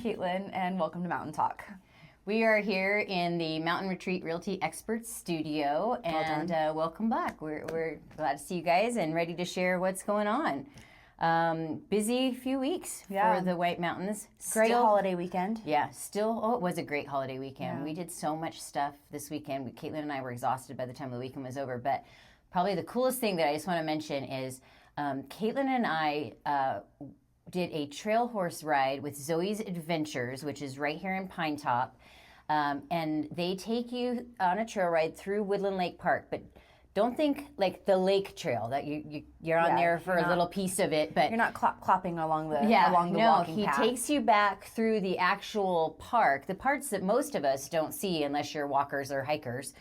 Caitlyn, and welcome to Mountain Talk. We are here in the Mountain Retreat Realty Experts Studio, and welcome back. We're glad to see you guys and ready to share what's going on. Busy few weeks for the White Mountains. Great holiday weekend. Yeah, it was a great holiday weekend. Yeah. We did so much stuff this weekend. Caitlyn and I were exhausted by the time the weekend was over, but probably the coolest thing that I just want to mention is Caitlyn and I did a trail horse ride with Zoe's Adventures, which is right here in Pinetop. And they take you on a trail ride through Woodland Lake Park, but don't think like the lake trail that you're on there for a little piece of it. But you're not clopping along the walking path. He takes you back through the actual park, the parts that most of us don't see unless you're walkers or hikers.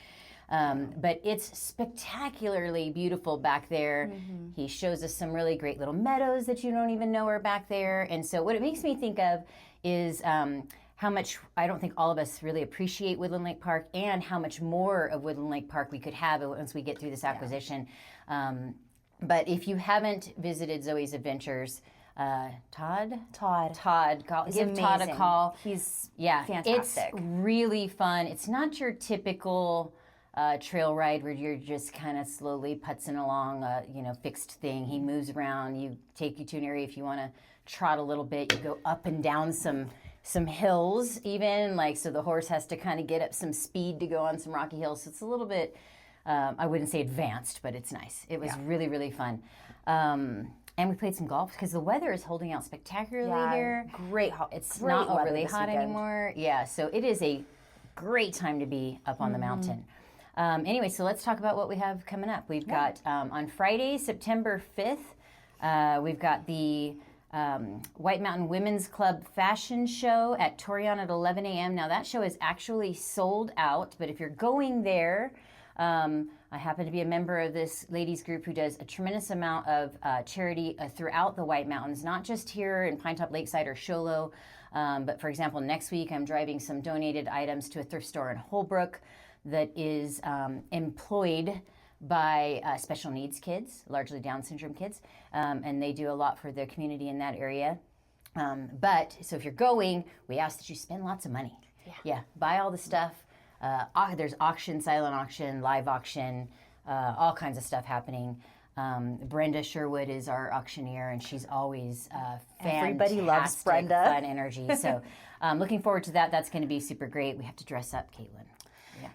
But it's spectacularly beautiful back there. Mm-hmm. He shows us some really great little meadows that you don't even know are back there. And so what it makes me think of is how much I don't think all of us really appreciate Woodland Lake Park, and how much more of Woodland Lake Park we could have once we get through this acquisition. But if you haven't visited Zoe's Adventures, Todd, give Todd a call. He's fantastic. It's really fun. It's not your typical trail ride where you're just kind of slowly putzing along a fixed thing. He moves around. Take you to an area if you want to trot a little bit. You go up and down some hills even, so the horse has to kind of get up some speed to go on some rocky hills. So it's a little bit, I wouldn't say advanced, but it's nice. It was really, really fun. And we played some golf because the weather is holding out spectacularly here. It's not overly hot anymore. Yeah, so it is a great time to be up on the mountain. Anyway, so let's talk about what we have coming up. We've got on Friday, September 5th, we've got the White Mountain Women's Club Fashion Show at Torreon at 11 a.m. Now that show is actually sold out, but if you're going there, I happen to be a member of this ladies group who does a tremendous amount of charity throughout the White Mountains, not just here in Pinetop-Lakeside or Show Low, but for example, next week I'm driving some donated items to a thrift store in Holbrook that is employed by special needs kids, largely Down syndrome kids, and they do a lot for the community in that area. So if you're going, we ask that you spend lots of money. Yeah, buy all the stuff. There's auction, silent auction, live auction, all kinds of stuff happening. Brenda Sherwood is our auctioneer, and she's always fantastic. Everybody loves Brenda. Fun energy. So looking forward to that. That's going to be super great. We have to dress up, Caitlyn. Yeah.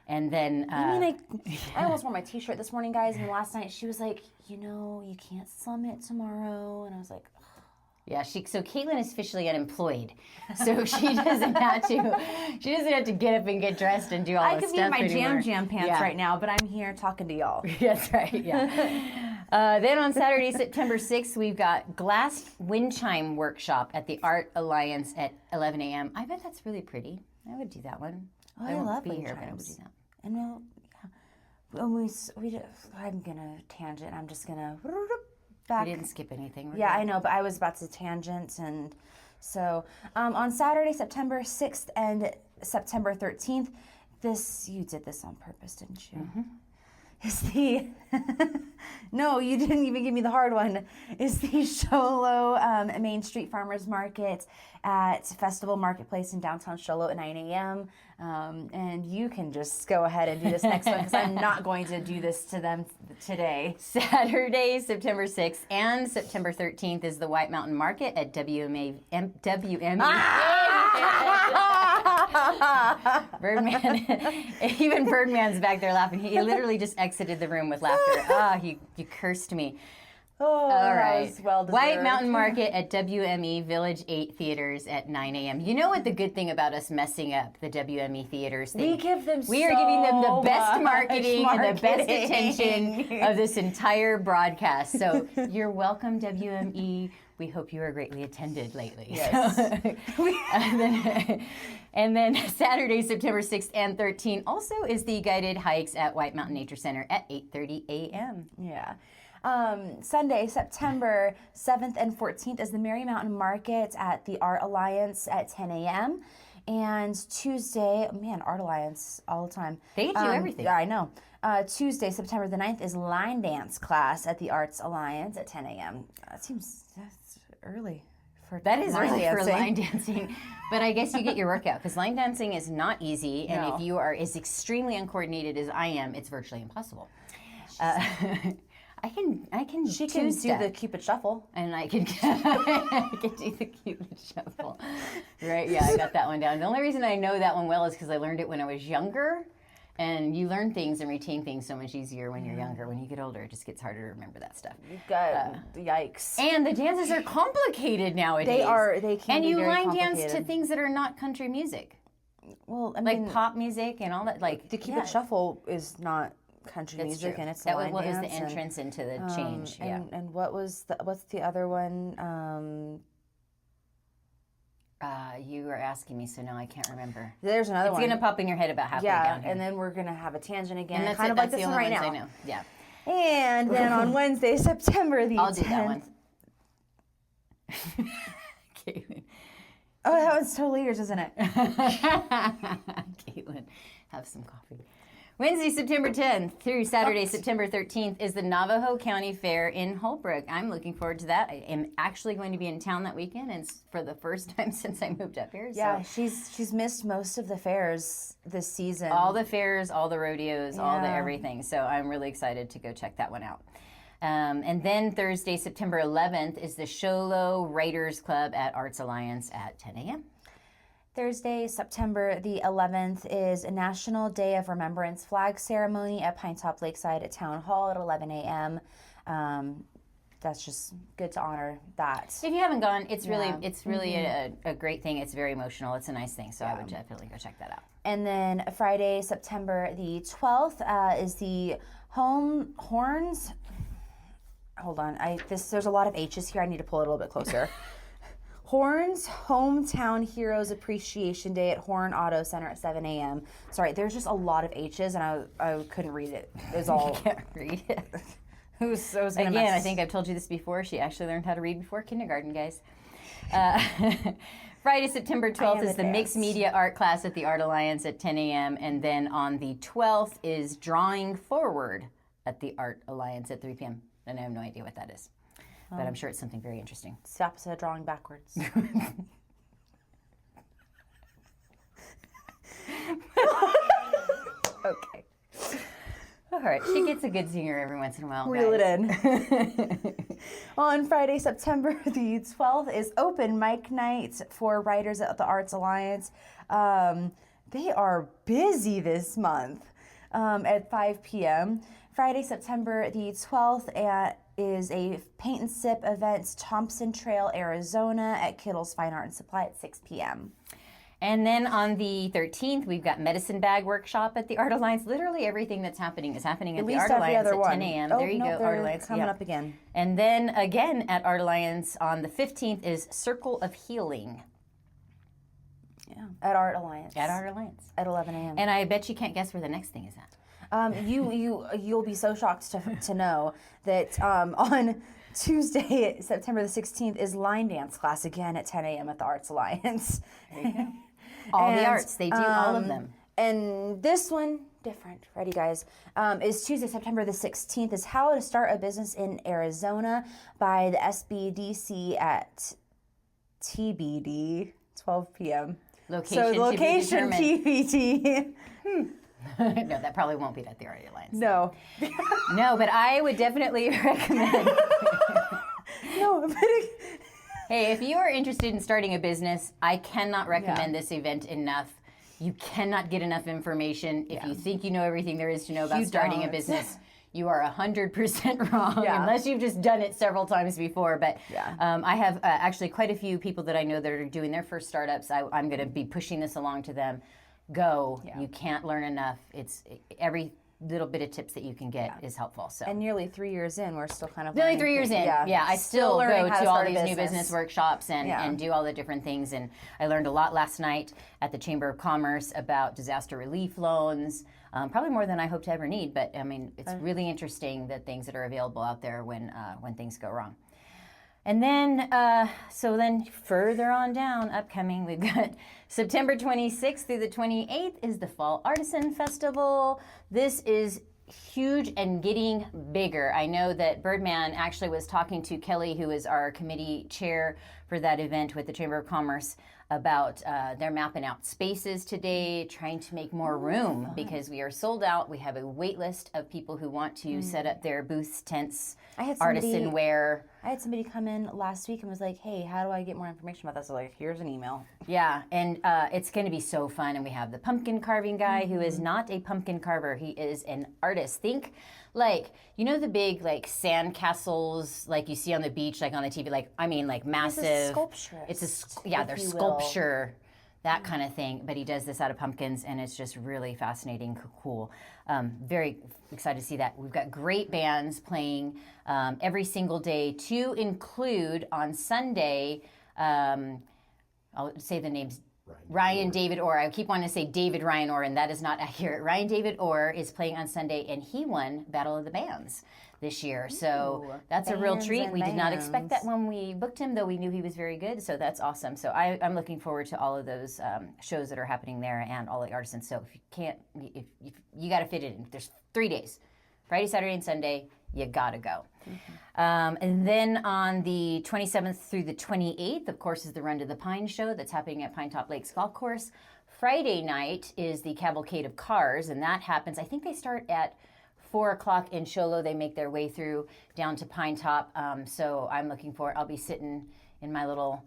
And then I almost wore my t-shirt this morning, guys, and last night she was like, you can't summit tomorrow, and I was like, ugh. Yeah, so Caitlyn is officially unemployed, so she doesn't have to get up and get dressed and do all this stuff. I could be in my jam pants right now, but I'm here talking to y'all. That's right. Yeah. Then on Saturday, September 6th, we've got Glass Wind Chime Workshop at the Art Alliance at 11 a.m. I bet that's really pretty. I would do that one. Oh, I love wind chimes. But I would do that. And I'm gonna tangent. I'm just gonna back. We didn't skip anything. I know, but I was about to tangent, and so on Saturday, September 6th and September 13th, you did this on purpose, didn't you? Mm-hmm. No, you didn't even give me the hard one. Is the Show Low Main Street Farmers Market at Festival Marketplace in downtown Show Low at 9 a.m. And you can just go ahead and do this next one because I'm not going to do this to them today. Saturday, September 6th and September 13th is the White Mountain Market at WME. Birdman, even Birdman's back there laughing. He literally just exited the room with laughter. You cursed me. Oh, all right. That was well deserved. White Mountain Market at WME Village 8 Theaters at 9 a.m. You know what the good thing about us messing up the WME Theaters thing? We are giving them the best marketing and the best attention of this entire broadcast. So you're welcome, WME. We hope you are greatly attended lately. Yes. And then Saturday, September 6th and 13th also is the guided hikes at White Mountain Nature Center at 8:30 a.m. Yeah. Sunday, September 7th and 14th is the Merry Mountain Market at the Art Alliance at 10 a.m. And Tuesday, Art Alliance all the time. They do everything. Yeah, I know. Tuesday, September the 9th is line dance class at the Arts Alliance at 10 a.m. That's early for That is line early for dancing. line dancing. But I guess you get your workout because line dancing is not easy. And No. if you are as extremely uncoordinated as I am, it's virtually impossible. I can She can do two-step. the Cupid shuffle. And I can, I can do the Cupid shuffle. Right, yeah, I got that one down. The only reason I know that one well is because I learned it when I was younger. And you learn things and retain things so much easier when you're younger. When you get older, it just gets harder to remember that stuff. You've got, yikes. And the dances are complicated nowadays. They can And be you very line dance to complicated. things that are not country music. Well, I Like mean, pop music and all that. Like the Cupid shuffle is not country That's music, true. and it's that line was the dance and- entrance into the change. Yeah. And what's the other one? You were asking me, so now I can't remember. There's another It's one. gonna pop in your head about halfway down here. and then we're gonna have a tangent again, And that's kind it. of like That's this the one only right ones now. I know. Yeah. And then on Wednesday, September the 10th. I'll do that one. Caitlyn. Oh, that one's totally yours, isn't it? Caitlyn, have some coffee. Wednesday, September 10th through Saturday, September 13th is the Navajo County Fair in Holbrook. I'm looking forward to that. I am actually going to be in town that weekend, and it's for the first time since I moved up here. Yeah, So she's missed most of the fairs this season. all the fairs, all the rodeos, all the Yeah. everything. So I'm really excited to go check that one out. And then Thursday, September 11th is the Sholo Writers Club at Arts Alliance at 10 a.m. Thursday, September the 11th is a National Day of Remembrance flag ceremony at Pinetop-Lakeside at Town Hall at 11 a.m. That's just good to honor that. If you haven't gone, it's really Mm-hmm. a great thing. It's very emotional. It's a nice thing. So I would definitely go check that out. And then Friday, September the 12th is the Horns. Hold on, there's a lot of H's here. I need to pull it a little bit closer. Horne's Hometown Heroes Appreciation Day at Horne Auto Center at 7 a.m. Sorry, there's just a lot of H's, and I couldn't read it. It was all. Can't read it. I was gonna Again, mess. I think I've told you this before. She actually learned how to read before kindergarten, guys. Friday, September 12th is the Mixed Media Art class at the Art Alliance at 10 a.m. And then on the 12th is Drawing Forward at the Art Alliance at 3 p.m. And I have no idea what that is. But I'm sure it's something very interesting. It's the opposite of drawing backwards. Okay. All right. She gets a good singer every once in a while. Reel guys. it in. On Friday, September the 12th is open mic night for writers at the Arts Alliance. They are busy this month at 5 p.m. Friday, September the 12th is a Paint and Sip event, Thompson Trail, Arizona at Kittle's Fine Art and Supply at 6 p.m. And then on the 13th, we've got Medicine Bag Workshop at the Art Alliance. Literally everything that's happening is happening at the least Art every Alliance other at 10 one. a.m. Oh, There you no, go, Art they're Alliance. coming yeah. up again. And then again at Art Alliance on the 15th is Circle of Healing Yeah, at Art Alliance. at Art Alliance. At 11 a.m. And I bet you can't guess where the next thing is at. You'll be so shocked to know that on Tuesday, September the 16th, is line dance class again at 10 a.m. at the Arts Alliance. All the And, arts, they do all of them. And this one, different. Ready, guys? Is Tuesday, September the 16th, is How to Start a Business in Arizona by the SBDC at TBD, 12 p.m. Location So location to be TBD. no, that probably won't be at the Art Alliance. No. No, but I would definitely recommend. No, but Hey, if you are interested in starting a business, I cannot recommend this event enough. You cannot get enough information. If you think you know everything there is to know about You starting a don't. business, you are 100% wrong, Yeah. unless you've just done it several times before. But Yeah. I have actually quite a few people that I know that are doing their first startups. I'm going to be pushing this along to them. Go. You can't learn enough. It's every little bit of tips that you can get is helpful. So. and nearly 3 years in, we're still kind of Nearly learning 3 years things. in. Yeah, I still learning go how to all start a these new business workshops and do all the different things. And I learned a lot last night at the Chamber of Commerce about disaster relief loans, probably more than I hope to ever need. But I mean, it's really interesting the things that are available out there when things go wrong. And then, so then further on down, upcoming, we've got September 26th through the 28th is the Fall Artisan Festival. This is huge and getting bigger. I know that Birdman actually was talking to Kelly, who is our committee chair for that event with the Chamber of Commerce, about they're mapping out spaces today, trying to make more room because we are sold out. We have a wait list of people who want to set up their booths, tents, artisan wear. I had somebody come in last week and was like, hey, how do I get more information about this? So like, here's an email. Yeah, and it's going to be so fun. And we have the pumpkin carving guy who is not a pumpkin carver. He is an artist. Think like, you know the big like sand castles like you see on the beach, like on the TV, like, I mean like massive. It's a sculpture. They're sculpture, that kind of thing. But he does this out of pumpkins and it's just really fascinating, cool. Very excited to see that. We've got great bands playing every single day, to include on Sunday, I'll say the names, Ryan David Orr. I keep wanting to say David Ryan Orr, and that is not accurate. Ryan David Orr is playing on Sunday, and he won Battle of the Bands this year. So that's a real treat. We did not expect that when we booked him, though we knew he was very good. So that's awesome. So I'm looking forward to all of those shows that are happening there and all the artisans. So if you can't, if you got to fit it in. There's 3 days, Friday, Saturday, and Sunday. You got to go. And then on the 27th through the 28th, of course, is the Run to the Pine show that's happening at Pinetop-Lakeside Golf Course. Friday night is the Cavalcade of Cars, and that happens, I think they start at 4 o'clock in Sholo. They make their way through down to Pinetop. So I'm looking for it. I'll be sitting in my little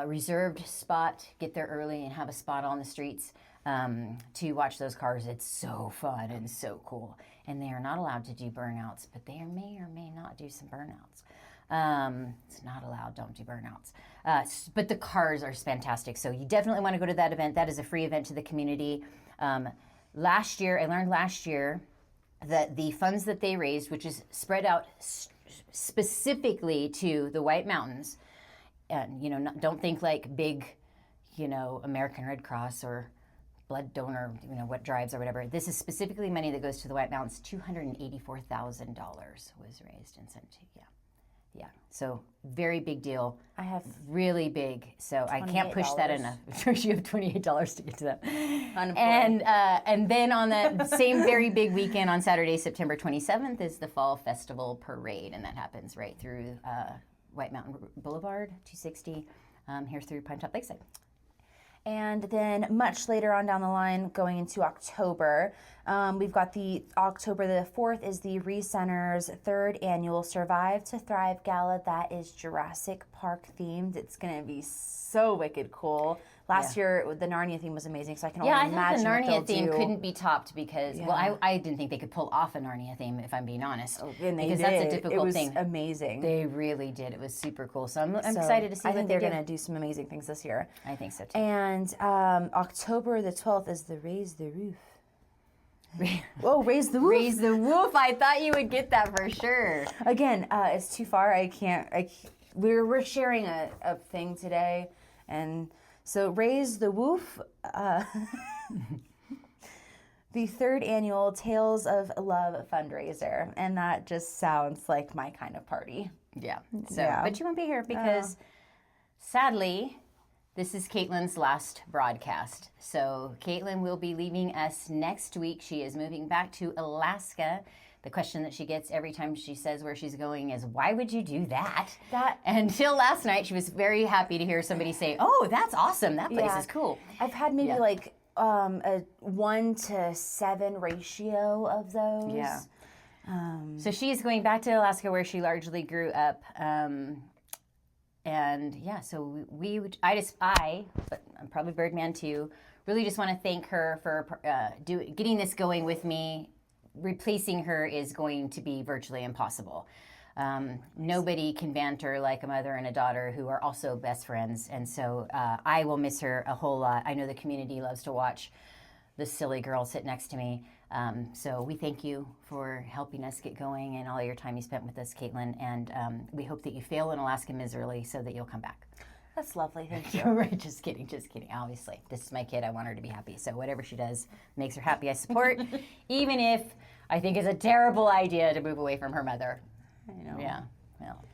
reserved spot, get there early and have a spot on the streets to watch those cars. It's so fun and so cool. And they are not allowed to do burnouts, but they may or may not do some burnouts. It's not allowed, don't do burnouts. But the cars are fantastic. So you definitely want to go to that event. That is a free event to the community. I learned last year that the funds that they raised, which is spread out specifically to the White Mountains, and don't think like big, American Red Cross or blood donor, what drives or whatever. This is specifically money that goes to the White Mountains. $284,000 was raised and sent to, yeah. So very big deal. I have really big. So I can't push that enough. You have $28 to get to that. And then on that same very big weekend on Saturday, September 27th, is the Fall Festival Parade, and that happens right through White Mountain Boulevard, 260, here through Pinetop-Lakeside. And then much later on down the line, going into October, we've got the October the 4th is the Recenter's 3rd annual Survive to Thrive Gala. That is Jurassic Park themed. It's going to be so wicked cool. Last year, the Narnia theme was amazing, so I can only imagine I think the what Narnia they'll theme do. couldn't be topped because, I didn't think they could pull off a Narnia theme, if I'm being honest. And they because did. That's a difficult thing. It was amazing. They really did. It was super cool. So I'm excited to see what I think they they're do. going to do some amazing things this year. I think so too. And October the 12th is the Raise the Roof. Oh, Raise the Roof. Raise the Woof. I thought you would get that for sure. Again, it's too far. We're sharing a thing today, and so Raise the Woof, the 3rd annual Tales of Love fundraiser, and that just sounds like my kind of party. Yeah. But you won't be here because, sadly, this is Caitlyn's last broadcast. So Caitlyn will be leaving us next week. She is moving back to Alaska. The question that she gets every time she says where she's going is, why would you do that? Until last night, she was very happy to hear somebody say, oh, that's awesome. That place is cool. I've had maybe like a 1-to-7 ratio of those. Yeah. So she is going back to Alaska where she largely grew up. So but I'm probably Birdman too, really just want to thank her for getting this going with me. Replacing her is going to be virtually impossible. Nobody can banter like a mother and a daughter who are also best friends. And so I will miss her a whole lot. I know the community loves to watch this silly girl sit next to me. So we thank you for helping us get going and all your time you spent with us, Caitlyn. And we hope that you fail in Alaska miserably so that you'll come back. That's lovely, thank you. Right, just kidding. Obviously, this is my kid. I want her to be happy. So whatever she does makes her happy, I support, even if I think it's a terrible idea to move away from her mother. I know. Yeah, well.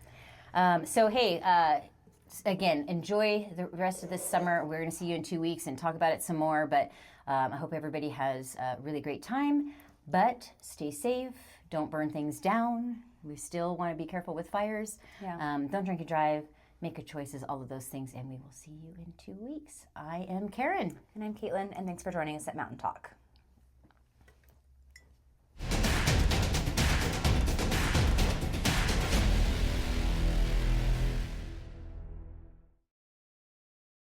Again, enjoy the rest of this summer. We're going to see you in 2 weeks and talk about it some more. But I hope everybody has a really great time. But stay safe. Don't burn things down. We still want to be careful with fires. Yeah. Don't drink and drive. Make good choices, all of those things. And we will see you in 2 weeks. I am Carin. And I'm Caitlyn, and thanks for joining us at Mountain Talk.